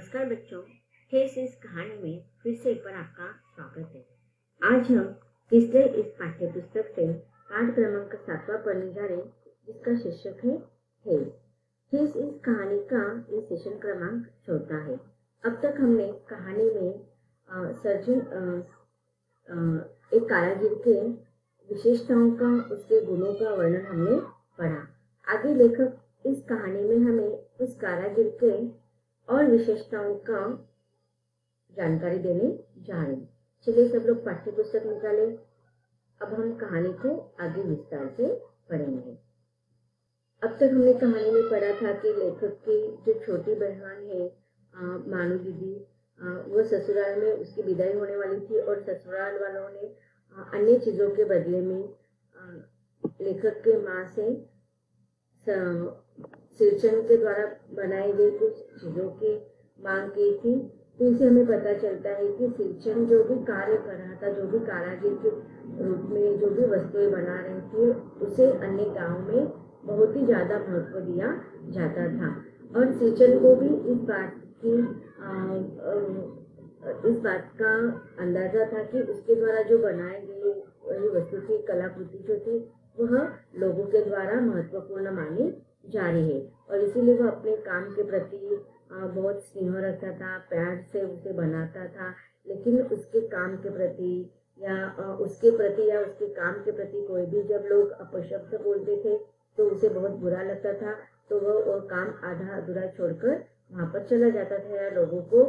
नमस्कार बच्चों, खेस इस कहानी में फिर से एक बार आपका स्वागत है। आज हम किसले इस पाठ्य पुस्तक से पाठ क्रमांक 7वां पढ़ने जा रहे हैं, जिसका शीर्षक है हेस। हेस इस कहानी का ये सेशन क्रमांक 4 है। अब तक हमने कहानी में एक कारागिर के विशेषताओं का, उसके गुणों का वर्णन हमने पढ़ा। आगे लेखक इस कहानी में हमें उस कारागिर के और विशेषताओं का जानकारी देने जा रहे हैं। चलिए सब लोग पाठ्य पुस्तक निकाले। अब हम कहानी को आगे विस्तार से पढ़ेंगे। अब तक हमने कहानी में पढ़ा था कि लेखक की जो छोटी बहन है मानू दीदी, वो ससुराल में उसकी विदाई होने वाली थी और ससुराल वालों ने अन्य चीजों के बदले में लेखक के माँ से सिरचन के द्वारा बनाई गई कुछ चीजों की मांग की थी। तो इसे हमें पता चलता है कि सिरचन जो भी कार्य कर रहा था, जो भी कारागिर के रूप में जो भी वस्तुएं बना रही थी, उसे अन्य गांव में बहुत ही ज्यादा महत्व दिया जाता था। और सिरचन को भी इस बात का अंदाजा था कि उसके द्वारा जो बनाई गई वस्तु की कलाकृति जो थी वह लोगों के द्वारा महत्वपूर्ण मानी जा रही है, और इसीलिए वह अपने काम के प्रति बहुत स्नेह रखता था, प्यार से उसे बनाता था। लेकिन उसके काम के प्रति या उसके काम के प्रति कोई भी जब लोग अपशब्द बोलते थे तो उसे बहुत बुरा लगता था, तो वह काम आधा अधूरा छोड़कर वहां पर चला जाता था या लोगों को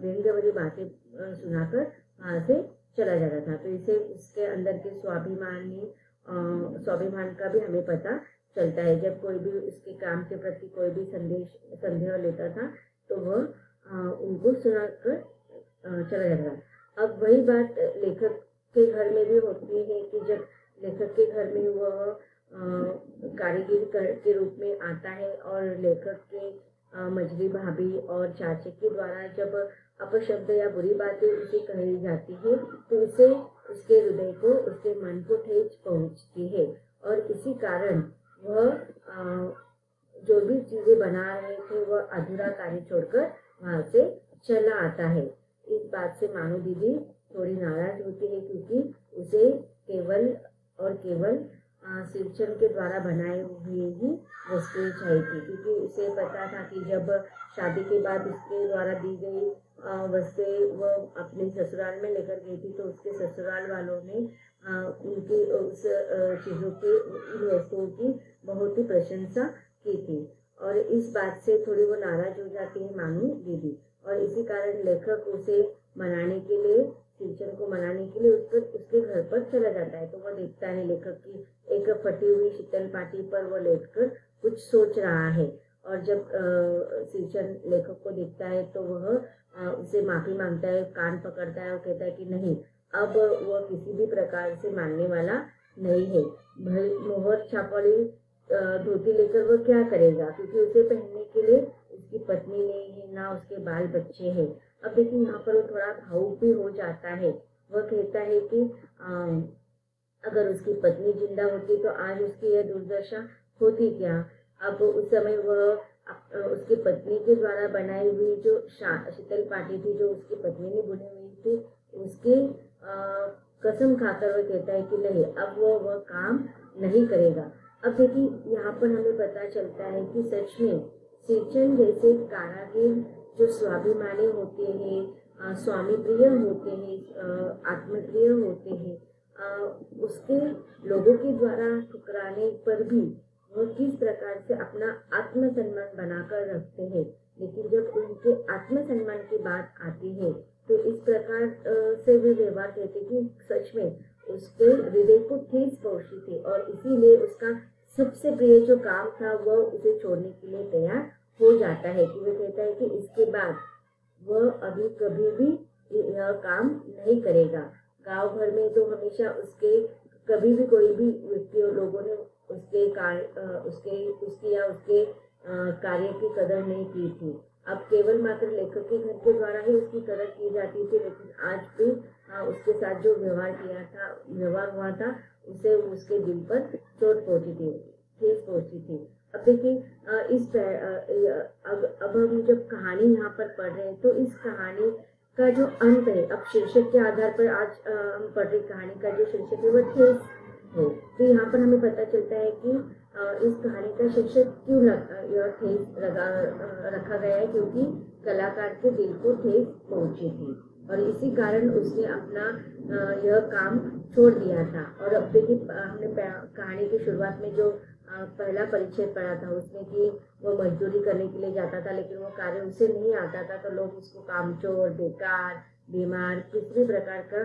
व्यंग्य भरी बातें सुनाकर वहां से चला जाता था। तो इसे उसके अंदर के स्वाभिमान का भी हमें पता चलता है। जब कोई भी उसके काम के प्रति कोई भी संदेह लेता था तो वह उनको सुनाकर चला जाता था। अब वही बात लेखक के घर में भी होती है कि जब लेखक के घर में वह कारीगर के रूप में आता है और लेखक के मझली भाभी और चाचे के द्वारा जब अपशब्द या बुरी बातें उसे कही जाती है तो इसे उसके हृदय को, उसके मन को ठेस पहुंचती है, और इसी कारण वह जो भी चीजें बना रहे थे वह अधूरा कार्य छोड़कर वहां से चला आता है। इस बात से मानू दीदी थोड़ी नाराज होती है, क्योंकि उसे केवल सिरचन के द्वारा बनाए हुए ही वस्तुएं चाहिए थी, क्योंकि उसे पता था कि जब शादी के बाद उसके द्वारा दी गई वस्तुएं वह अपने ससुराल में लेकर गई थी, तो उसके ससुराल वालों ने उनकी उस चीजों की, उन वस्तुओं की बहुत ही प्रशंसा की थी, और इस बात से थोड़ी वो नाराज हो जाती है मानू दीदी। और इसी कारण लेखक उसे मनाने के लिए, सिरचन को मनाने के लिए उसके घर पर चला जाता है। तो वह देखता है लेखक की एक फटी हुई शीतल पाटी पर वो लेटकर कुछ सोच रहा है, और जब सिरचन लेखक को देखता है तो वह उसे माफी मांगता है, कान पकड़ता है और कहता है कि नहीं, अब वह किसी भी प्रकार से मानने वाला नहीं है। मोहर छापवाली धोती लेकर वह क्या करेगा, क्योंकि उसे पहनने के लिए उसकी पत्नी नहीं है, ना उसके बाल बच्चे हैं। अब देखिए यहाँ पर वो थोड़ा भावुक भी हो जाता है। वह कहता है कि अगर उसकी पत्नी जिंदा होती तो आज उसकी यह दुर्दशा होती क्या। अब उस समय वह उसकी पत्नी के द्वारा बनाई हुई जो शीतल पाटी थी, जो उसकी पत्नी ने बुनी हुई थी, उसकी कसम खाकर वह कहता है कि नहीं, अब वह काम नहीं करेगा। अब देखिए यहाँ पर हमें पता चलता है कि सच में सिरचन जैसे कारागिर जो स्वाभिमानी होते हैं, स्वामी प्रिय होते हैं, आत्मप्रिय होते हैं, उसके लोगों के द्वारा ठुकराने पर भी वह किस प्रकार से अपना आत्मसम्मान बनाकर रखते हैं। लेकिन जब उनके आत्मसम्मान की बात आती है तो इस प्रकार से वे व्यवहार कहते कि सच में उसके हृदय को ठेस पहुंची थी, और इसीलिए उसका सबसे प्रिय जो काम था वह उसे छोड़ने के लिए तैयार हो जाता है। कि वह कहता है कि इसके बाद वह अभी कभी भी यह काम नहीं करेगा। गांव भर में तो हमेशा उसके कभी भी कोई भी व्यक्ति और लोगों ने उसके कार्य की कदर नहीं की थी। अब केवल मात्र लेखक के घर के द्वारा ही उसकी कदर की जाती थी, लेकिन आज भी उसके साथ जो व्यवहार हुआ था उसे उसके दिल पर चोट पहुंची थी, ठेस पहुंची थी। अब देखिए अब हम जब कहानी यहाँ पर पढ़ रहे हैं तो इस कहानी का जो अंत है, अब शीर्षक के आधार पर आज हम पढ़ रहे कहानी का जो शीर्षक है वो ठेस है। तो यहाँ पर हमें पता चलता है कि इस कहानी का शीर्षक क्यों यह ठेस रखा गया है, क्योंकि कलाकार के दिल को ठेस पहुंची थी और इसी कारण उसने अपना यह काम छोड़ दिया था। और अब देखिए हमने कहानी की शुरुआत में जो पहला परिच्छेद पढ़ा था उसमें कि वो मजदूरी करने के लिए जाता था, लेकिन वो कार्य उसे नहीं आता था तो लोग उसको कामचोर, बेकार, बीमार, किसी भी प्रकार का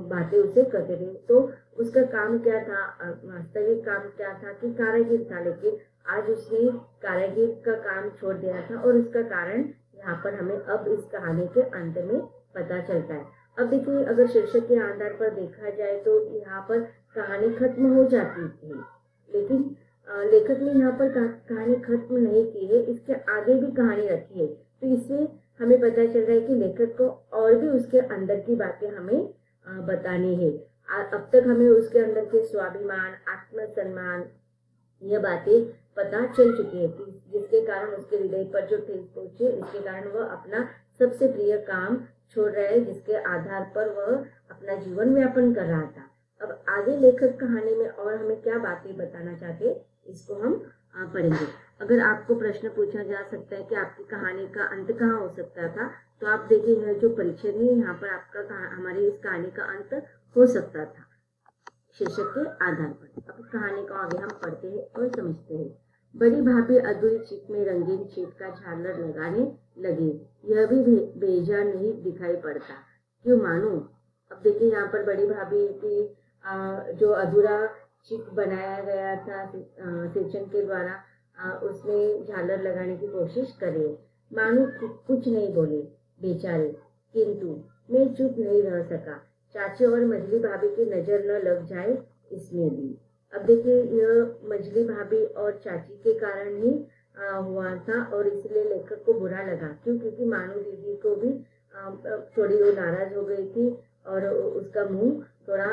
बातें उसे कहते थे। तो उसका काम क्या था, वास्तविक काम क्या था कि कारागिर था, लेकिन आज उसने कारागिर का काम छोड़ दिया था और उसका कारण यहाँ पर हमें अब इस कहानी के अंत में पता चलता है। अब देखिए अगर शीर्षक के आधार पर देखा जाए तो यहाँ पर कहानी खत्म हो जाती थी, लेकिन लेखक ने यहाँ पर कहानी खत्म नहीं की है, इसके आगे भी कहानी रखी है। तो इससे हमें पता चल रहा है कि लेखक को और भी उसके अंदर की बातें हमें बतानी है। अब तक हमें उसके अंदर के स्वाभिमान, आत्मसम्मान, यह बातें पता चल चुकी है कि जिसके कारण उसके हृदय पर जो ठेस पहुंचे, इसके कारण वह अपना सबसे प्रिय काम छोड़ रहा है, जिसके आधार पर वह अपना जीवन व्यापन कर रहा था। अब आगे लेखक कहानी में और हमें क्या बातें बताना चाहते, इसको हम पढ़ेंगे। अगर आपको प्रश्न पूछा जा सकता है कि आपकी कहानी का अंत कहाँ हो सकता था, तो आप देखिए यह जो परिच्छेद है यहाँ पर आपका हमारी इस कहानी का अंत हो सकता था शीर्षक के आधार पर। अब कहानी को आगे हम पढ़ते हैं और समझते हैं। बड़ी भाभी अधूरी चिक में रंगीन चीट का झालर लगाने लगी। यह भी बेजा नहीं दिखाई पड़ता, क्यों मानो। अब देखिए यहाँ पर बड़ी भाभी की जो अधूरा चिक बनाया गया था सिरचन के द्वारा, उसने झालर लगाने की कोशिश करी। मानो कुछ नहीं बोले बेचारे, किंतु मैं चुप नहीं रह सका। चाची और मझली भाभी की नजर न लग जाए इसमें भी। अब देखिए यह मझली भाभी और चाची के कारण ही हुआ था और इसलिए लेखक को बुरा लगा, क्यों, क्योंकि मानू दीदी को भी थोड़ी वो नाराज हो गई थी और उसका मुंह थोड़ा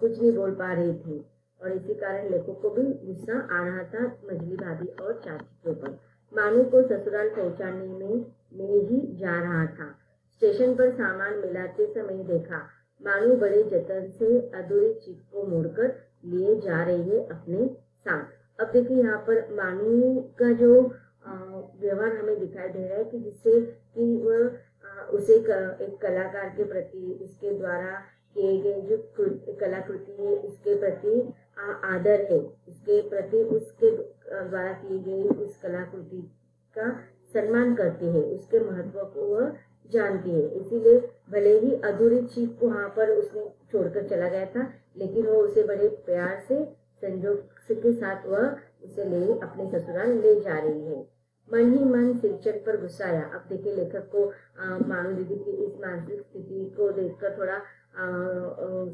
कुछ नहीं बोल पा रही थी और इसी कारण लेखक को भी गुस्सा आ रहा था मझली भाभी और चाची के ऊपर। मानू को ससुराल पहुंचाने में ही जा रहा था। स्टेशन पर सामान मिलाते समय देखा मानू बड़े जतन से अधूरी चिक को मोड़कर लिए जा रही है अपने साथ। अब देखिए यहाँ पर मानू का जो व्यवहार हमें दिखाई दे रहा है कि जिससे कि वह उसे एक कलाकार के प्रति, उसके द्वारा किए गए जो कलाकृति है इसके प्रति आदर है, इसके प्रति उसके द्वारा की गई उस कलाकृति का सम्मान करती है, उसके महत्व को वह जानती है। इसीलिए भले ही अधूरी चीज को वहां पर उसने छोड़कर चला गया था, लेकिन वो उसे बड़े प्यार से संजोग के साथ वह उसे ले अपने ससुराल ले जा रही है। मन ही मन सिरचन पर गुस्सा आया। अब देखिए लेखक को मानू दीदी की इस मानसिक स्थिति को देखकर थोड़ा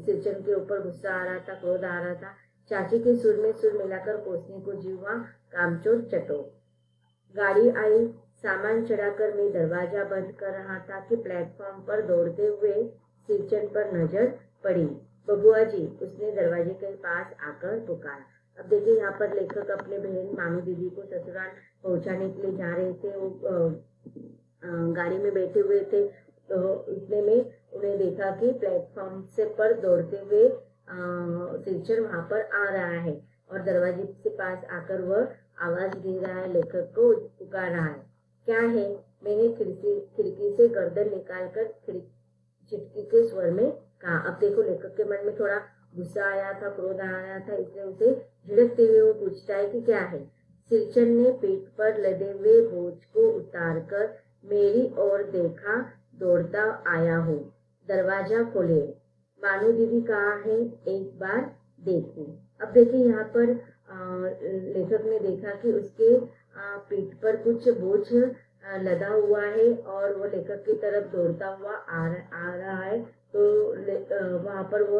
सिरचन के ऊपर गुस्सा आ रहा था, क्रोध आ रहा था। चाची के सुर में सुर मिलाकर कोसने को जीवा कामचोर चटो। गाड़ी आई, सामान चढ़ाकर मैं दरवाजा बंद कर रहा था कि प्लेटफॉर्म पर दौड़ते हुए सिरचन पर नजर पड़ी। बबुआ जी, उसने दरवाजे के पास आकर पुकारा। अब देखिए यहाँ पर लेखक अपने बहन मानू दीदी को ससुराल पहुंचाने के लिए जा रहे थे। वो गाड़ी में बैठे हुए थे, तो इतने में उन्हें देखा कि प्लेटफॉर्म से पर दौड़ते हुए सिरचन वहां पर आ रहा है और दरवाजे के पास आकर वह आवाज दे रहा है, लेखक को पुकार रहा है। क्या है? मैंने खिड़की से गर्दन निकालकर चिटकी के स्वर में कहा। अब देखो लेखक के मन में थोड़ा गुस्सा आया था, क्रोध आया था, इसलिए उसे झिड़कते हुए वो पूछता है कि क्या है। सिरचन ने पीठ पर लदे हुए बोझ को उतारकर मेरी ओर देखा। दौड़ता आया हूँ, दरवाजा खोले। मानू दीदी कहाँ है, एक बार देखूं। अब देखिए यहाँ पर लेखक ने देखा कि उसके पीठ पर कुछ बोझ लदा हुआ है और वो लेखक की तरफ दौड़ता हुआ आ रहा है। तो वहां पर वो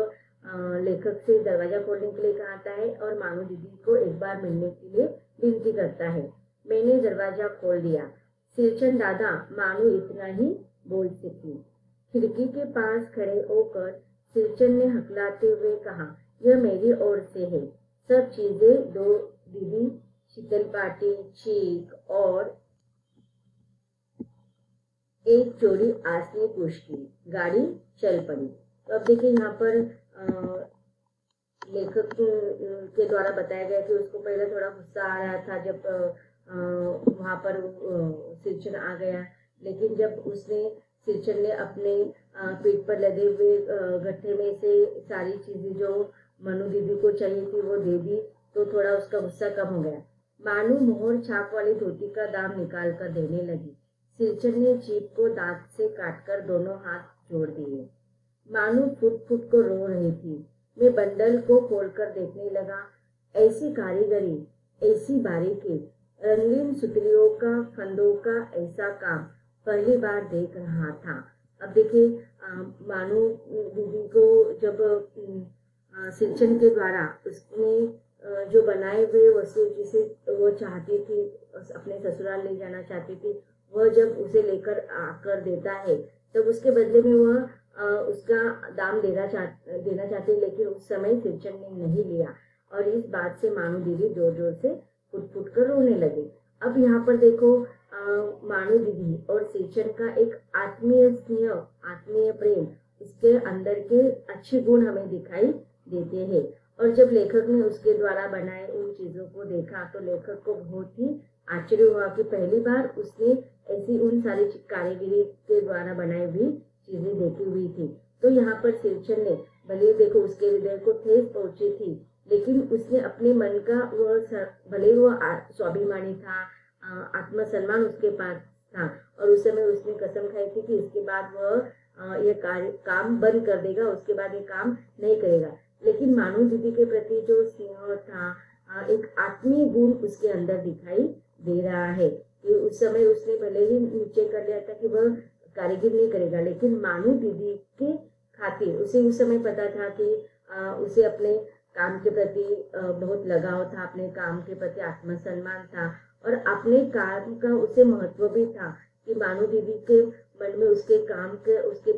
लेखक से दरवाजा खोलने के लिए कहता है और मानू दीदी को एक बार मिलने के लिए विनती करता है। मैंने दरवाजा खोल दिया। सिरचन दादा, मानू इतना ही बोल सकी। खिड़की के पास खड़े होकर सिरचन ने हकलाते हुए कहा, यह मेरी ओर से है। सब चीजें दो दीदी चितलपाटी, चीख और एक चोरी आसनी पूछ की, गाड़ी चल पड़ी। तो अब देखिए यहाँ पर लेखक के द्वारा बताया गया कि उसको पहले थोड़ा गुस्सा आ रहा था जब वहां पर सिरचन आ गया, लेकिन जब सिरचन ने अपने पीठ पर लदे हुए गट्ठे में से सारी चीजें जो मनु दीदी को चाहिए थी वो दे दी, तो थोड़ा उसका गुस्सा कम हो गया। मानू मोहर छाप वाली धोती का दाम निकाल कर देने लगी। सिरचन ने जीभ को दांत से काटकर दोनों हाथ जोड़ दिए। मानू फुट फुट को रो रही थी। मैं बंडल को खोलकर देखने लगा। ऐसी कारीगरी, ऐसी बारीकी, रंगीन सुतलियों का, फंदों का ऐसा काम पहली बार देख रहा था। अब देखिए मानू दीदी को जब सिरचन के द्वारा उसने जो बनाए हुए वस्तु जिसे वो चाहती थी, अपने ससुराल ले जाना चाहती थी, वह जब उसे लेकर आकर देता है तब उसके बदले में वह उसका दाम देना चाहती, लेकिन उस समय सिरचन ने नहीं लिया और इस बात से मानू दीदी जोर जोर से फुट फुट कर रोने लगे। अब यहाँ पर देखो मानू दीदी और सिरचन का एक आत्मीय स्नेह, आत्मीय प्रेम, इसके अंदर के अच्छे गुण हमें दिखाई देते हैं। और जब लेखक ने उसके द्वारा बनाए उन चीजों को देखा तो लेखक को बहुत ही आश्चर्य हुआ कि पहली बार उसने ऐसी उन सारी कारीगरी के द्वारा बनाई हुई चीजें देखी हुई थी। तो यहाँ पर सिरचन ने भले देखो उसके हृदय को ठेस पहुंची थी, लेकिन उसने अपने मन का भले वो स्वाभिमानी था, आत्मसम्मान उसके पास था और उस समय उसने कसम खाई थी कि इसके बाद वह ये काम बंद कर देगा, उसके बाद ये काम नहीं करेगा। लेकिन मानू दीदी के प्रति जो स्नेह था, एक आत्मीय गुण उसके अंदर दिखाई दे रहा है कि उस समय उसने भले ही निश्चय कर लिया था कि वह कारीगर नहीं करेगा, लेकिन मानू दीदी के खातिर उसे उस समय पता था कि उसे अपने काम के प्रति बहुत लगाव था, अपने काम के प्रति आत्मसम्मान था और अपने काम का उसे महत्व भी था कि मानू दीदी के मन में उसके काम के, उसके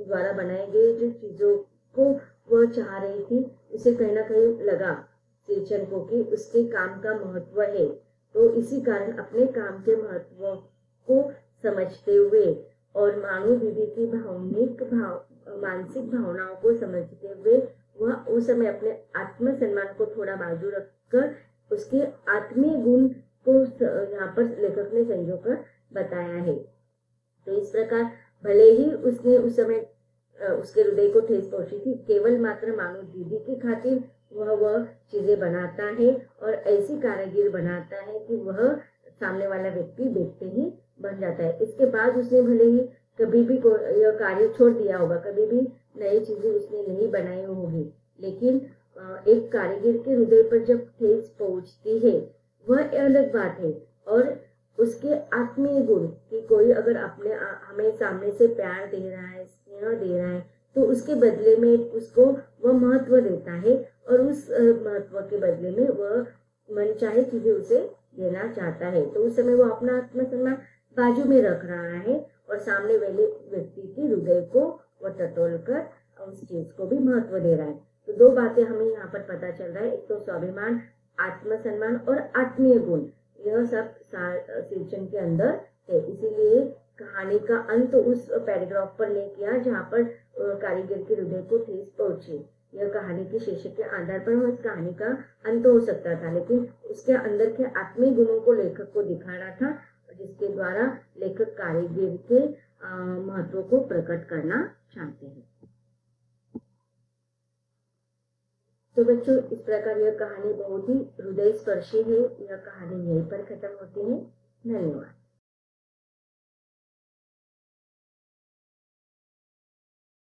द्वारा बनाए गए जो चीजों को वह चाह रही थी, उसे कहीं ना कहीं लगा सिरचन को कि उसके काम का महत्व है। तो इसी कारण अपने काम के महत्व को समझते हुए और मानू दीदी की मानसिक भावनाओं को समझते हुए वह उस समय अपने आत्मसम्मान को थोड़ा बाजू रखकर उसके आत्मीय गुण को यहाँ पर लेखक ने संजो कर बताया है। तो इस प्रकार भले ही उसने उस समय उसके हृदय को ठेस पहुंची थी, केवल मात्र मानू दीदी की खातिर वह चीजें बनाता है और ऐसी कारीगर बनाता है कि वह सामने वाला व्यक्ति देखते ही बन जाता है। इसके बाद उसने भले ही कभी भी यह कार्य छोड़ दिया होगा, कभी भी नई चीजें उसने नहीं बनाई होगी, लेकिन एक कारीगर के हृदय पर जब ठेस पहुंचती है वह अलग बात है। और उसके आत्मीय गुण कि कोई अगर अपने हमें सामने से प्यार दे रहा है, स्नेह दे रहा है, तो उसके बदले में उसको वह महत्व देता है और उस महत्व के बदले में वह मनचाहे चीजें उसे देना चाहता है। तो उस समय वो अपना आत्मसम्मान बाजू में रख रहा है और सामने वाले व्यक्ति के हृदय को वह टटोल कर उस चीज को भी महत्व दे रहा है। तो दो बातें हमें यहाँ पर पता चल रहा है, एक तो स्वाभिमान, आत्मसम्मान और आत्मीय गुण, यह सब सिरचन के अंदर है। इसीलिए कहानी का अंत उस पैराग्राफ पर नहीं किया जहाँ पर कारीगर के हृदय को ठेस पहुंची। यह कहानी के शीर्षक के आधार पर उस कहानी का अंत हो सकता था, लेकिन उसके अंदर के आत्मीय गुणों को लेखक को दिखाना था, जिसके द्वारा लेखक कारीगर के महत्व को प्रकट करना चाहते हैं। तो बच्चों, इस प्रकार यह कहानी बहुत ही हृदय स्पर्शी है। यह कहानी यहीं पर खत्म होती है। धन्यवाद।